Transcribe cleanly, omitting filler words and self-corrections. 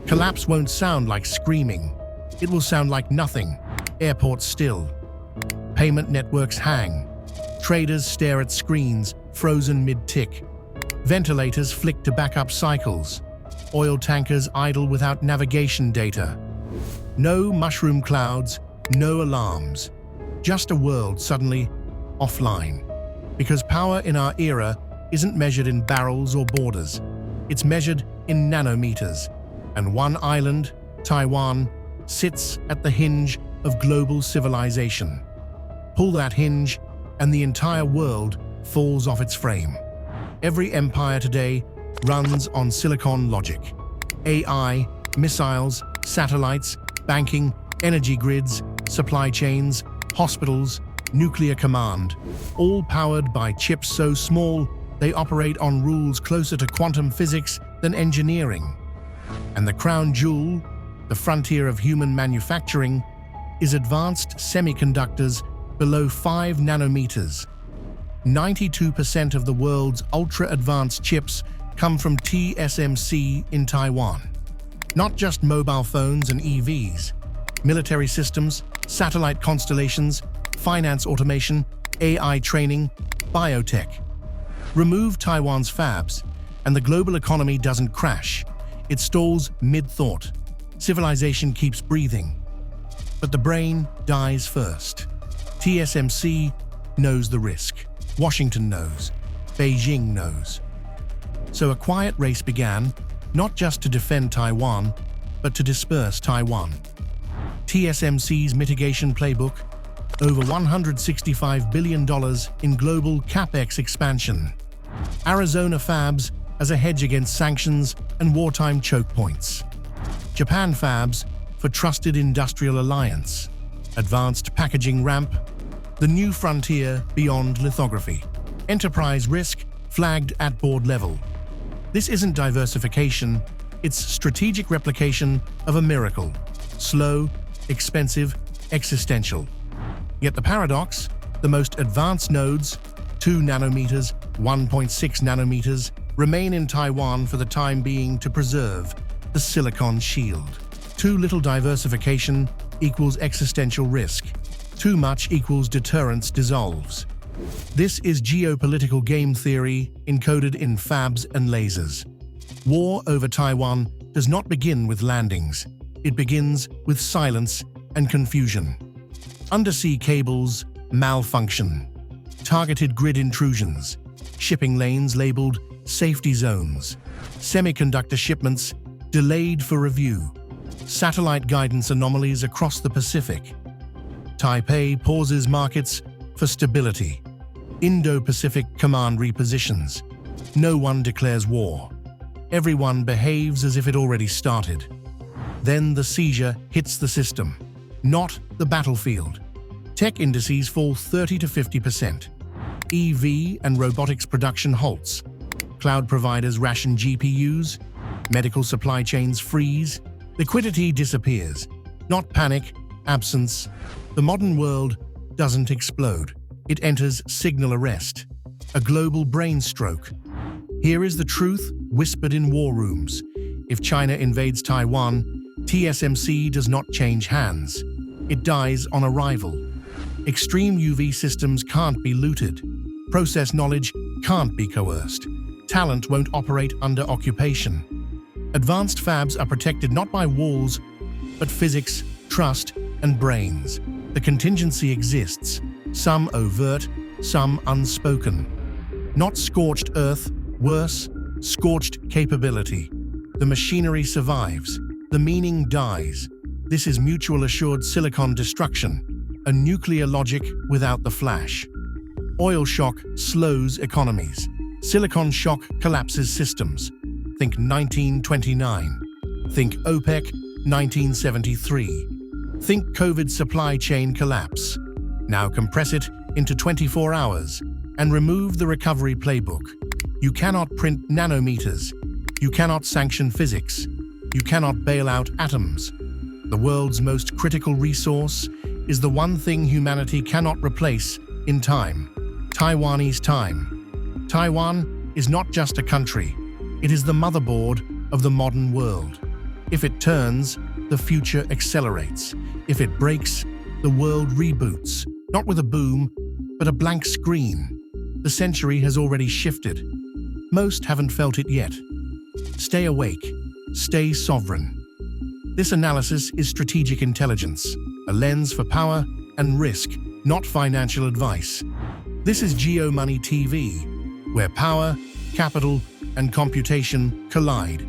Collapse won't sound like screaming. It will sound like nothing. Airports still. Payment networks hang. Traders stare at screens, frozen mid-tick. Ventilators flick to backup cycles. Oil tankers idle without navigation data. No mushroom clouds, no alarms. Just a world suddenly offline. Because power in our era isn't measured in barrels or borders. It's measured in nanometers. And one island, Taiwan, sits at the hinge of global civilization. Pull that hinge, and the entire world falls off its frame. Every empire today runs on silicon logic. AI, missiles, satellites, banking, energy grids, supply chains, hospitals, nuclear command, all powered by chips so small they operate on rules closer to quantum physics than engineering. And the crown jewel, the frontier of human manufacturing, is advanced semiconductors below 5 nanometers. 92% of the world's ultra-advanced chips come from TSMC in Taiwan. Not just mobile phones and EVs, military systems, satellite constellations, finance automation, AI training, biotech. Remove Taiwan's fabs, and the global economy doesn't crash. It stalls mid-thought. Civilization keeps breathing. But the brain dies first. TSMC knows the risk. Washington knows. Beijing knows. So a quiet race began, not just to defend Taiwan, but to disperse Taiwan. TSMC's mitigation playbook: over $165 billion in global capex expansion. Arizona fabs as a hedge against sanctions and wartime choke points. Japan fabs for trusted industrial alliance. Advanced packaging ramp, the new frontier beyond lithography. Enterprise risk flagged at board level. This isn't diversification, it's strategic replication of a miracle. Slow, expensive, existential. Yet the paradox, the most advanced nodes, 2 nanometers, 1.6 nanometers, remain in Taiwan for the time being to preserve the silicon shield. Too little diversification equals existential risk. Too much equals deterrence dissolves. This is geopolitical game theory encoded in fabs and lasers. War over Taiwan does not begin with landings. It begins with silence and confusion. Undersea cables malfunction. Targeted grid intrusions. Shipping lanes labeled safety zones. Semiconductor shipments delayed for review. Satellite guidance anomalies across the Pacific. Taipei pauses markets for stability. Indo-Pacific command repositions. No one declares war. Everyone behaves as if it already started. Then the seizure hits the system, not the battlefield. Tech indices fall 30 to 50%. EV and robotics production halts. Cloud providers ration GPUs. Medical supply chains freeze. Liquidity disappears. Not panic, absence. The modern world doesn't explode. It enters signal arrest. A global brain stroke. Here is the truth whispered in war rooms. If China invades Taiwan, TSMC does not change hands. It dies on arrival. Extreme UV systems can't be looted. Process knowledge can't be coerced. Talent won't operate under occupation. Advanced fabs are protected not by walls, but physics, trust, and brains. The contingency exists, some overt, some unspoken. Not scorched earth, worse, scorched capability. The machinery survives. The meaning dies. This is mutual assured silicon destruction, a nuclear logic without the flash. Oil shock slows economies. Silicon shock collapses systems. Think 1929. Think OPEC 1973. Think COVID supply chain collapse. Now compress it into 24 hours and remove the recovery playbook. You cannot print nanometers. You cannot sanction physics. You cannot bail out atoms. The world's most critical resource is the one thing humanity cannot replace in time. Taiwanese time. Taiwan is not just a country. It is the motherboard of the modern world. If it turns, the future accelerates. If it breaks, the world reboots, not with a boom, but a blank screen. The century has already shifted. Most haven't felt it yet. Stay awake. Stay sovereign. This analysis is strategic intelligence, a lens for power and risk, not financial advice. This is GeoMoney TV, where power, capital, and computation collide.